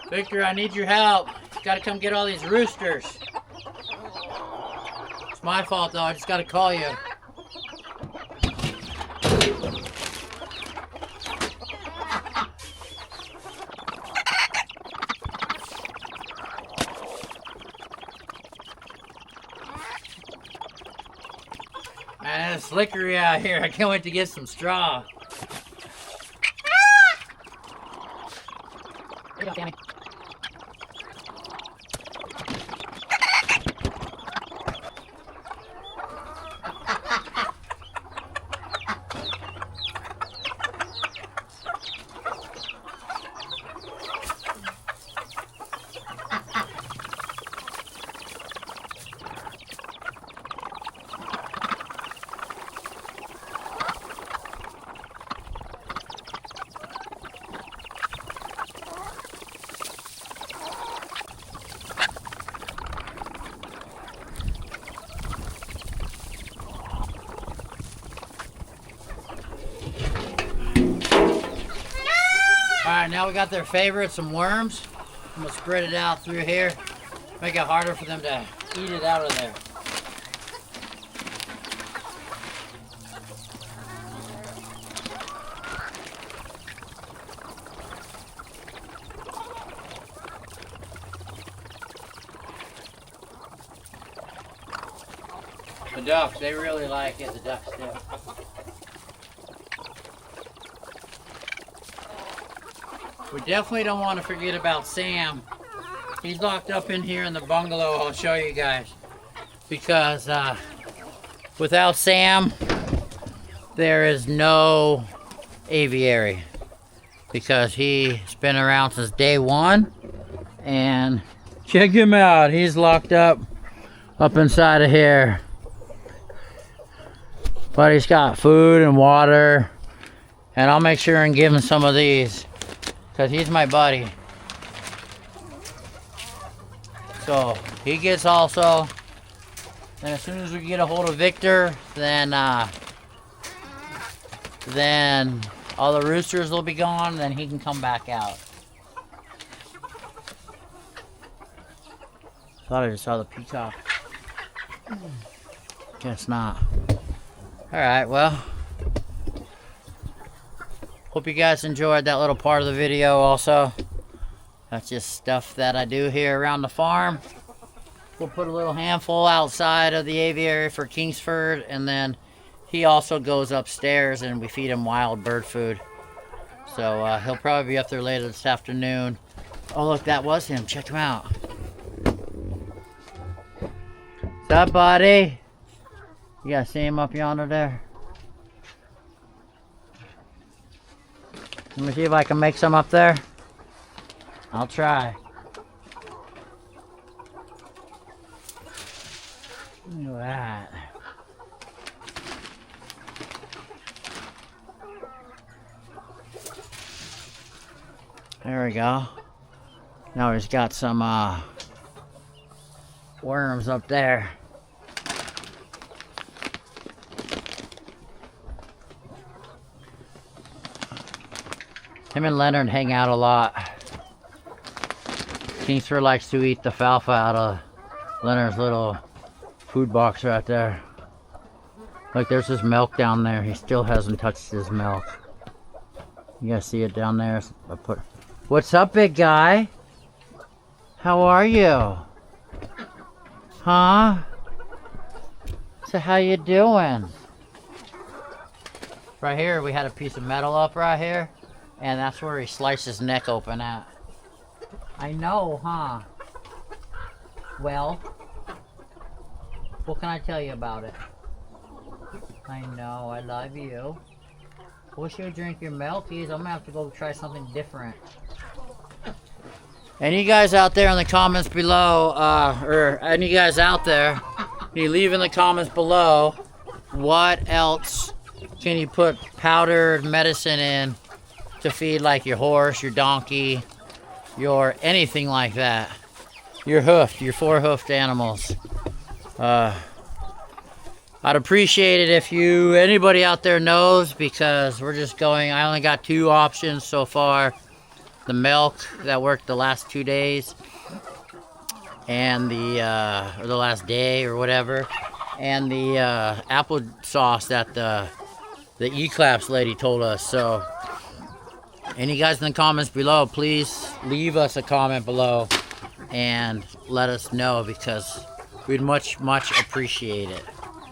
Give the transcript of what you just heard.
Victor, I need your help. Gotta come get all these roosters. It's my fault though, I just gotta call you. Man, it's slickery out here. I can't wait to get some straw. Here you go, Tammy. Alright, now we got their favorite, some worms. I'm gonna spread it out through here. Make it harder for them to eat it out of there. The ducks, they really like it, the ducks do. We definitely don't want to forget about Sam. He's locked up in here in the bungalow, I'll show you guys. Because without Sam, there is no aviary. Because he's been around since day one. And check him out, he's locked up inside of here. But he's got food and water. And I'll make sure and give him some of these. Because he's my buddy. So he gets also. And as soon as we get a hold of Victor, then all the roosters will be gone, then he can come back out. Thought I just saw the peacock. Guess not. Alright, well. Hope you guys enjoyed that little part of the video also. That's just stuff that I do here around the farm. We'll put a little handful outside of the aviary for Kingsford, and then he also goes upstairs and we feed him wild bird food. So he'll probably be up there later this afternoon. Oh look, that was him. Check him out. What's up, buddy? You guys see him up yonder there? Let me see if I can make some up there. I'll try. Look at that. There we go. Now he's got some worms up there. Him and Leonard hang out a lot. Kingsford likes to eat the alfalfa out of Leonard's little food box right there. Look, there's his milk down there. He still hasn't touched his milk. You guys see it down there? What's up, big guy? How are you? Huh? So how you doing? Right here, we had a piece of metal up right here. And that's where he sliced his neck open at. I know, huh? Well, what can I tell you about it? I know, I love you. Wish you would drink your milkies. I'm gonna have to go try something different. And you guys out there in the comments below, or any guys out there, you leave in the comments below, what else can you put powdered medicine in to feed like your horse, your donkey, your anything like that. Your hoofed, your four-hoofed animals. I'd appreciate it if anybody out there knows, because we're just going, I only got 2 options so far. the milk that worked the last 2 days, and or the last day or whatever, and the applesauce that the E-Claps lady told us. So, any guys in the comments below, please leave us a comment below and let us know, because we'd much appreciate it.